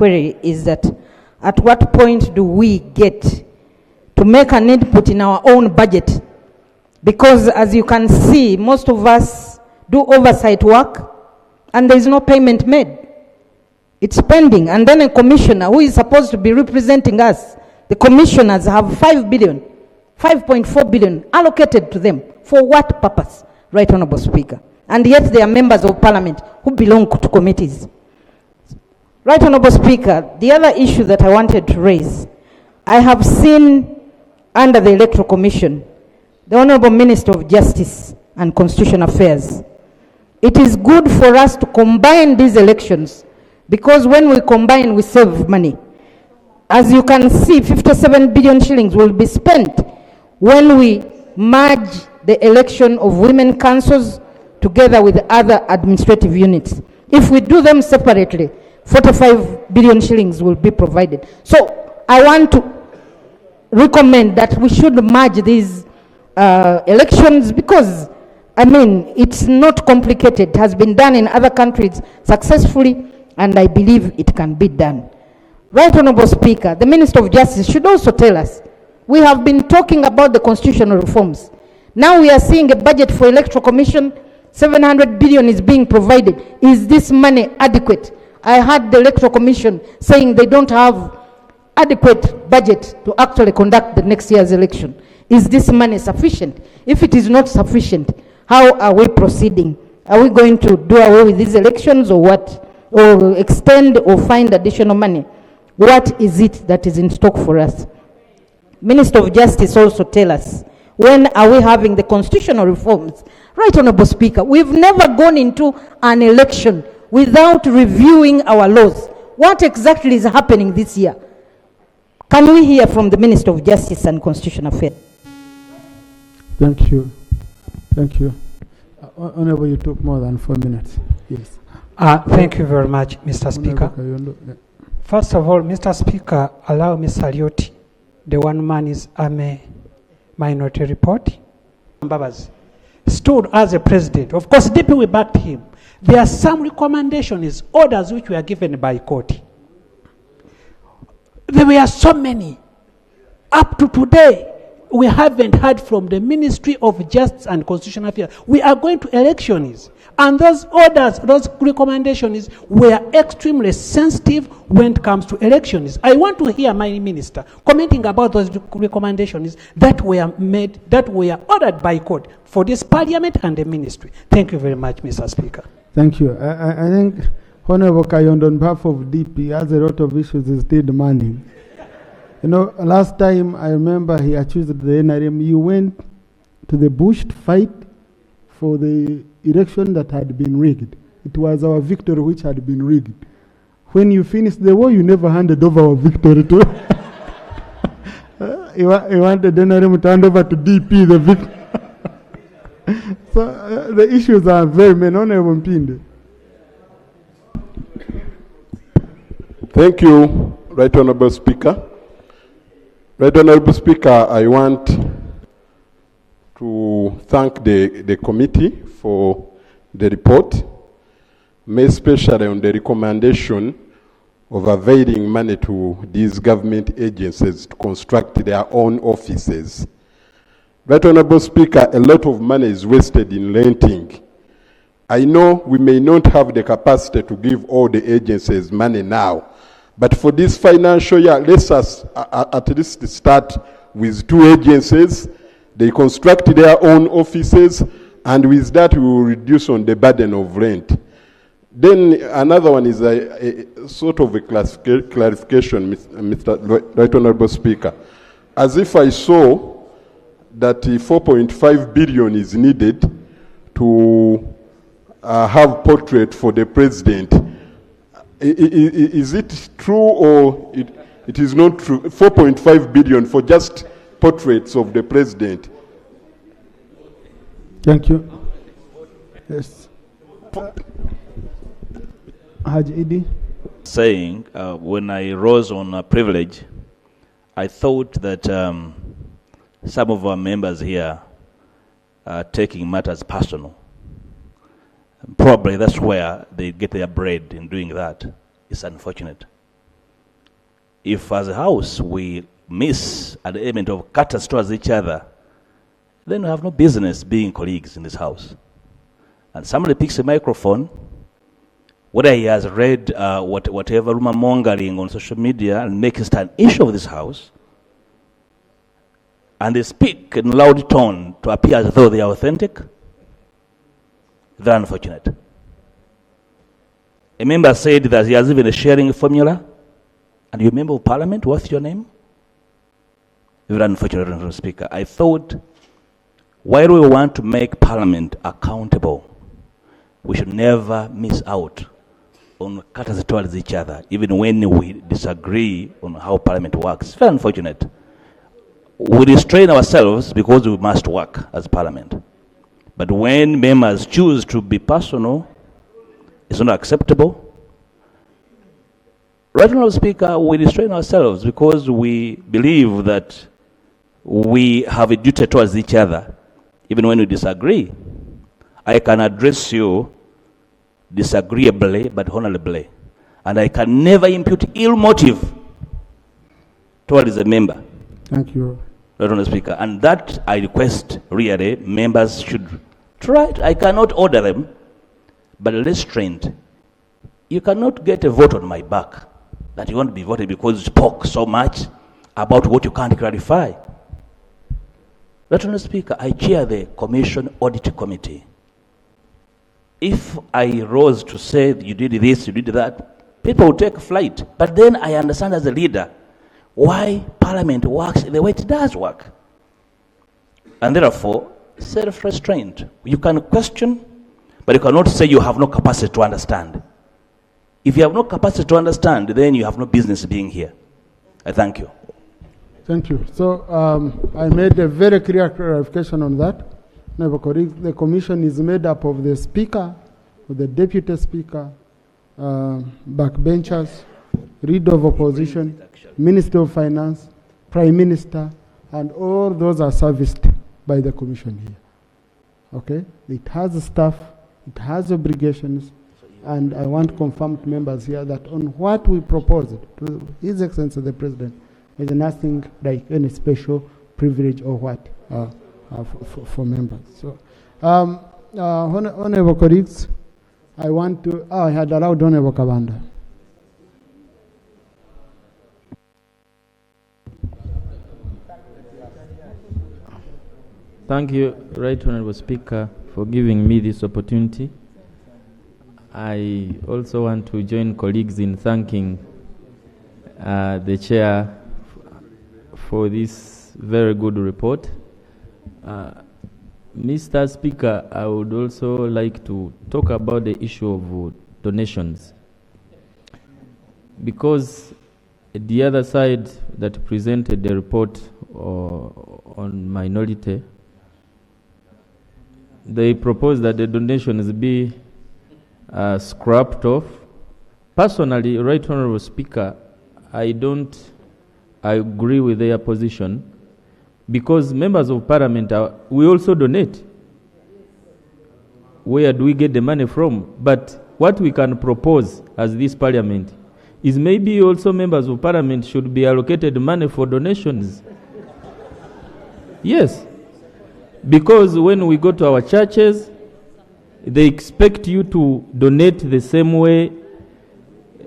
query is that at what point do we get to make an input in our own budget? Because as you can see, most of us do oversight work and there is no payment made. It's pending. And then a commissioner who is supposed to be representing us, the commissioners have 5 billion, 5.4 billion allocated to them. For what purpose, Right Honorable Speaker? And yet they are members of Parliament who belong to committees. Right Honorable Speaker, the other issue that I wanted to raise, I have seen under the Electoral Commission, the Honorable Minister of Justice and Constitutional Affairs. It is good for us to combine these elections because when we combine, we save money. As you can see, 57 billion shillings will be spent when we merge the election of women councils together with other administrative units. If we do them separately, 45 billion shillings will be provided. So I want to recommend that we should merge these elections because, I mean, it's not complicated. It has been done in other countries successfully, and I believe it can be done. Right Honorable Speaker, the Minister of Justice should also tell us, we have been talking about the constitutional reforms. Now we are seeing a budget for Electoral Commission, 700 billion is being provided. Is this money adequate? I heard the Electoral Commission saying they don't have adequate budget to actually conduct the next year's election. Is this money sufficient? If it is not sufficient, how are we proceeding? Are we going to do away with these elections or what? Or extend or find additional money? What is it that is in stock for us? Minister of Justice also tell us, when are we having the constitutional reforms? Right Honorable Speaker, we've never gone into an election without reviewing our laws. What exactly is happening this year? Can we hear from the Minister of Justice and Constitutional Affairs? Thank you. Thank you. Honorable, you took more than 4 minutes. Yes. Thank you very much, Mr. Speaker. First of all, Mr. Speaker, allow me salute the one man is Army Minority Report. Mbabas stood as a president. Of course, deeply we backed him. There are some recommendations, orders which were given by court. There were so many. Up to today, we haven't heard from the Ministry of Justice and Constitutional Affairs. We are going to elections. And those orders, those recommendations were extremely sensitive when it comes to elections. I want to hear my minister commenting about those recommendations that were made, that were ordered by court for this parliament and the ministry. Thank you very much, Mr. Speaker. Thank you. I think Honorable Kayondo, on behalf of DP, has a lot of issues he's still demanding. You know, last time I remember he accused the NRM, you went to the bush to fight for the election that had been rigged. It was our victory which had been rigged. When you finished the war, you never handed over our victory to he wanted the NRM to hand over to DP the victory. So the issues are very many. Honorable Mpinde. Thank you, Right Honorable Speaker. Right Honorable Speaker, I want to thank the committee for the report, especially on the recommendation of availing money to these government agencies to construct their own offices. Right Honorable Speaker, a lot of money is wasted in renting. I know we may not have the capacity to give all the agencies money now, but for this financial year, let's us at least start with 2 agencies. They construct their own offices, and with that we will reduce on the burden of rent. Then another one is a sort of a clarification, Mr. Right Honorable Speaker. As if I saw that 4.5 billion is needed to have portrait for the president. Is it true or it is not true? 4.5 billion for just portraits of the president. Thank you. Yes. Haji Idi. Saying, when I rose on privilege, I thought that some of our members here are taking matters personal. Probably that's where they get their bread in doing that. It's unfortunate. if as a house we miss an element of courtesy towards each other, then we have no business being colleagues in this house. And somebody picks a microphone, whether he has read whatever rumor mongering on social media and makes it an issue of this house, and they speak in loud tone to appear as though they are authentic, they're unfortunate. A member said that he has even a sharing formula, and you're a member of parliament, what's your name? Very unfortunate, Mr. Speaker. I thought, while we want to make parliament accountable, we should never miss out on courtesy towards each other, even when we disagree on how parliament works. Very unfortunate. We restrain ourselves because we must work as parliament. But when members choose to be personal, it's not acceptable. Right now, Speaker, we restrain ourselves because we believe that we have a duty towards each other, even when we disagree. I can address you disagreeably but honorably, and I can never impute ill motive towards a member. Thank you. Right, Honourable Speaker, and that I request really members should try. I cannot order them, but restraint. You cannot get a vote on my back that you want to be voted because you spoke so much about what you can't clarify. Right, Honourable Speaker, I chair the Commission Audit Committee. If I rose to say you did this, you did that, people will take flight. But then I understand as a leader why Parliament works the way it does work. And therefore, self-restraint. You can question, but you cannot say you have no capacity to understand. If you have no capacity to understand, then you have no business being here. I thank you. Thank you. So I made a very clear clarification on that. The commission is made up of the speaker, of the deputy speaker, backbenchers, leader of opposition, minister of finance, prime minister, and all those are serviced by the commission here. Okay? It has staff, it has obligations, and I want confirmed members here that on what we proposed to His Excellency the President, there is nothing like any special privilege or what for members. So, honorable colleagues, I want to, I had allowed Honorable Kabanda. Thank you, Right Honorable Speaker, for giving me this opportunity. I also want to join colleagues in thanking the chair for this very good report. Mr. Speaker, I would also like to talk about the issue of donations, because the other side that presented the report on minority, they propose that the donations be scrapped off. Personally, Right Honorable Speaker, I don't agree with their position, because members of parliament, we also donate. Where do we get the money from? But what we can propose as this parliament is maybe also members of parliament should be allocated money for donations. Yes, because when we go to our churches, they expect you to donate the same way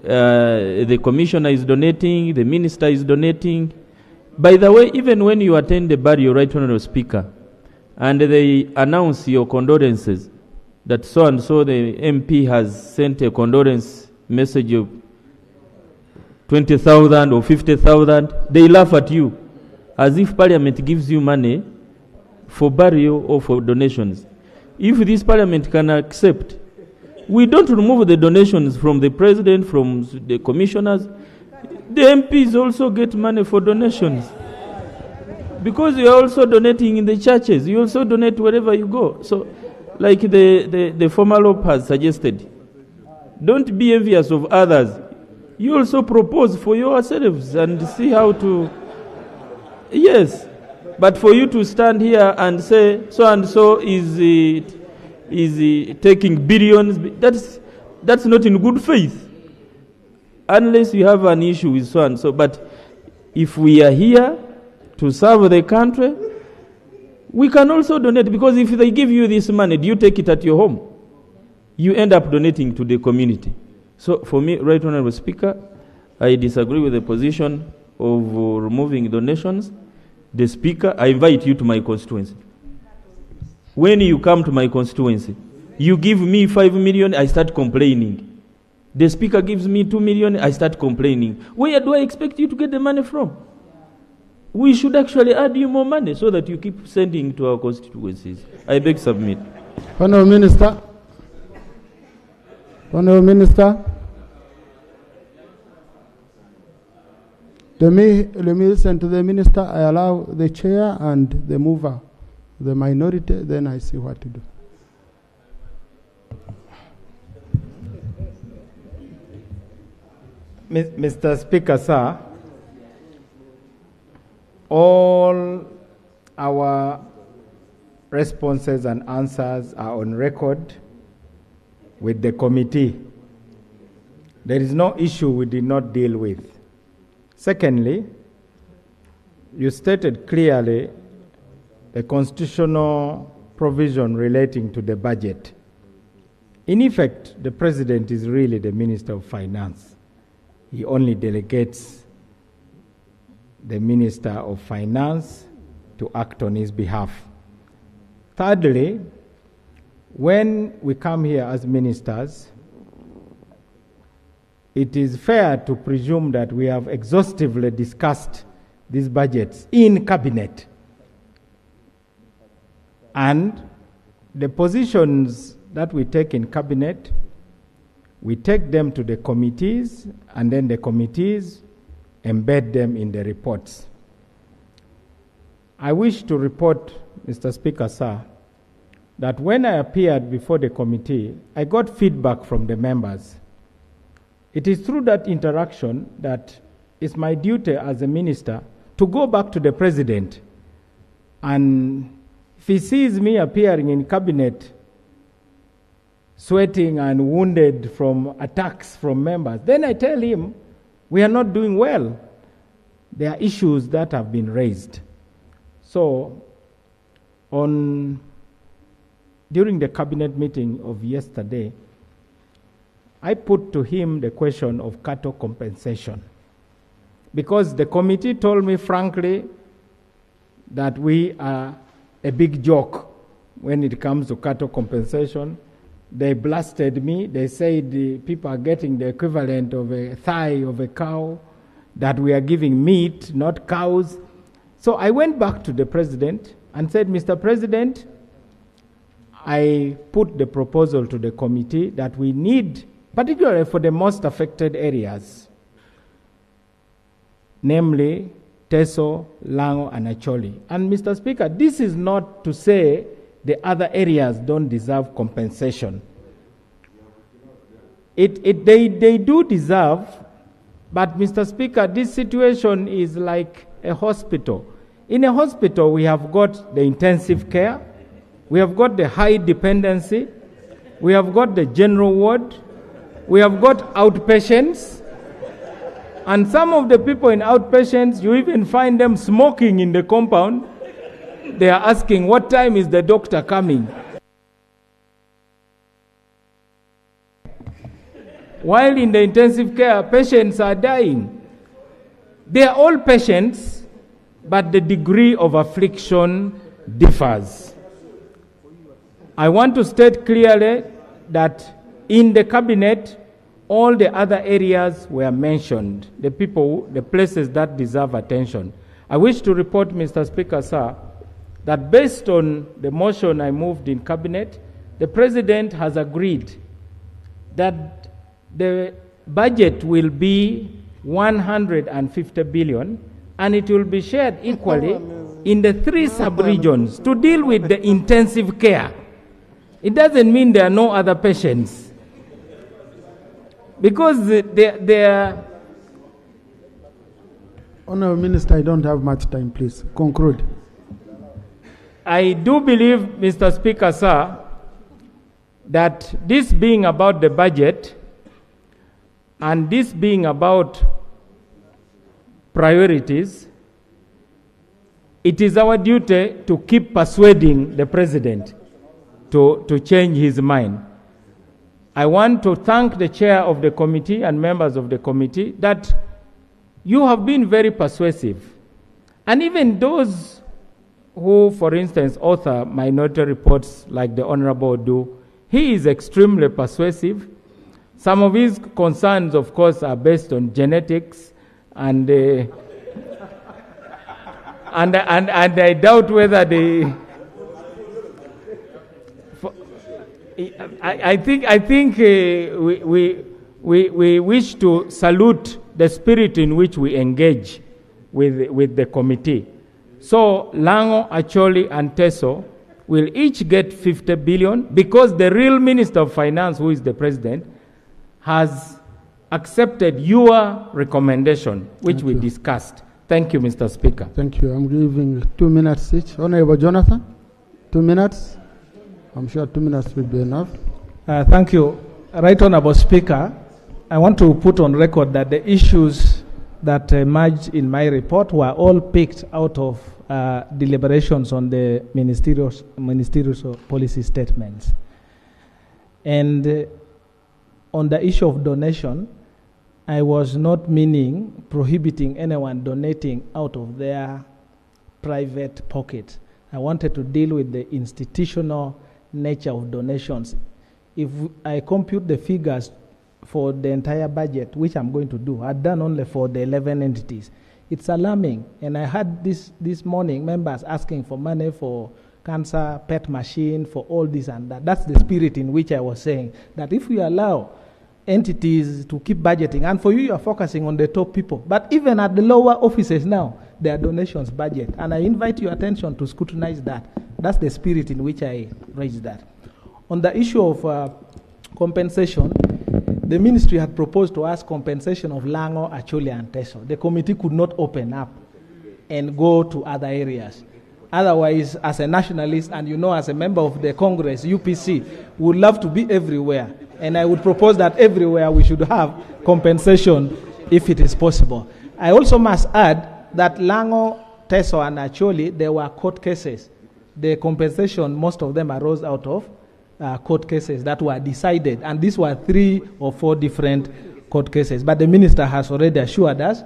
the commissioner is donating, the minister is donating. By the way, even when you attend the burial, Right Honorable Speaker, and they announce your condolences, that so and so the MP has sent a condolence message of 20,000 or 50,000, they laugh at you as if parliament gives you money for burial or for donations. If this parliament can accept, we don't remove the donations from the president, from the commissioners. The MPs also get money for donations, because you are also donating in the churches. You also donate wherever you go. So, like the former law has suggested, don't be envious of others. You also propose for yourselves and see how to. Yes, but for you to stand here and say so and so is taking billions, that's not in good faith. unless you have an issue with so and so. But if we are here to serve the country, we can also donate, because if they give you this money, do you take it at your home? You end up donating to the community. So for me, Right Honorable Speaker, I disagree with the position of removing donations. The Speaker, I invite you to my constituency. When you come to my constituency, you give me 5 million, I start complaining. The Speaker gives me 2 million, I start complaining. Where do I expect you to get the money from? We should actually add you more money so that you keep sending to our constituencies. I beg submit. Honourable Minister. Honourable Minister. Let me listen to the Minister. I allow the Chair and the mover, the minority, then I see what to do. Mr. Speaker, sir, all our responses and answers are on record with the committee. There is no issue we did not deal with. Secondly, you stated clearly the constitutional provision relating to the budget. In effect, the President is really the Minister of Finance. He only delegates the Minister of Finance to act on his behalf. Thirdly, when we come here as ministers, it is fair to presume that we have exhaustively discussed these budgets in cabinet. And the positions that we take in cabinet, we take them to the committees, and then the committees embed them in the reports. I wish to report, Mr. Speaker, sir, that when I appeared before the committee, I got feedback from the members. It is through that interaction that it's my duty as a minister to go back to the President, and if he sees me appearing in cabinet sweating and wounded from attacks from members, then I tell him we are not doing well. There are issues that have been raised. So during the cabinet meeting of yesterday, I put to him the question of cattle compensation, because the committee told me frankly that we are a big joke when it comes to cattle compensation. They blasted me. They said the people are getting the equivalent of a thigh of a cow, that we are giving meat, not cows. So I went back to the President and said, Mr. President, I put the proposal to the committee that we need, particularly for the most affected areas, namely Teso, Lango, and Acholi. And Mr. Speaker, this is not to say the other areas don't deserve compensation. They do deserve, but Mr. Speaker, this situation is like a hospital. In a hospital, we have got the intensive care, we have got the high dependency, we have got the general ward, we have got outpatients, and some of the people in outpatients, you even find them smoking in the compound. They are asking, what time is the doctor coming? While in the intensive care, patients are dying. They are all patients, but the degree of affliction differs. I want to state clearly that in the cabinet, all the other areas were mentioned, the places that deserve attention. I wish to report, Mr. Speaker, sir, that based on the motion I moved in cabinet, the President has agreed that the budget will be 150 billion, and it will be shared equally in the 3 sub-regions to deal with the intensive care. It doesn't mean there are no other patients, because they are... Honourable Minister, I don't have much time, please. Conclude. I do believe, Mr. Speaker, sir, that this being about the budget, And this being about priorities, it is our duty to keep persuading the president to change his mind. I want to thank the chair of the committee and members of the committee that you have been very persuasive. And even those who, for instance, author minority reports like the Honorable do, he is extremely persuasive. Some of his concerns, of course, are based on genetics and I doubt whether they. I think we wish to salute the spirit in which we engage with the committee. So Lango, Acholi, and Teso will each get 50 billion because the real Minister of Finance, who is the President, has accepted your recommendation, which we discussed. Thank you, Mr. Speaker. Thank you. I'm giving 2 minutes each. Honorable Jonathan, 2 minutes. I'm sure 2 minutes will be enough. Thank you. Right Honorable Speaker, I want to put on record that the issues that emerged in my report were all picked out of deliberations on the ministerial policy statements. And on the issue of donation, I was not meaning prohibiting anyone donating out of their private pocket. I wanted to deal with the institutional nature of donations. If I compute the figures for the entire budget, which I'm going to do, I've done only for the 11 entities. It's alarming. And I had this morning members asking for money for cancer, PET machine, for all this and that. That's the spirit in which I was saying that if we allow entities to keep budgeting, and for you are focusing on the top people, but even at the lower offices now, there are donations budget. And I invite your attention to scrutinize that. That's the spirit in which I raised that. On the issue of compensation, the ministry had proposed to us compensation of Lango, Acholi, and Teso. The committee could not open up and go to other areas. Otherwise, as a nationalist and as a member of the Congress, UPC, would love to be everywhere. And I would propose that everywhere we should have compensation if it is possible. I also must add that Lango, Teso, and Acholi, there were court cases. The compensation, most of them arose out of court cases that were decided. And these were 3 or 4 different court cases. But the minister has already assured us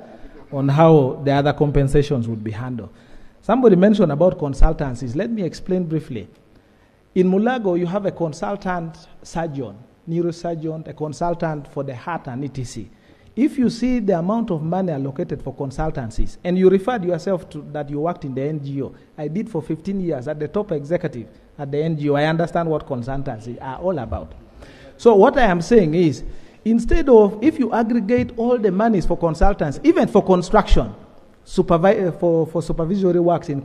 on how the other compensations would be handled. Somebody mentioned about consultancies. Let me explain briefly. In Mulago, you have a consultant surgeon, neurosurgeon, a consultant for the heart and etc. If you see the amount of money allocated for consultancies, and you referred yourself to that you worked in the NGO, I did for 15 years at the top executive at the NGO. I understand what consultancies are all about. So what I am saying is, instead of, if you aggregate all the monies for consultants, even for construction, for supervisory works in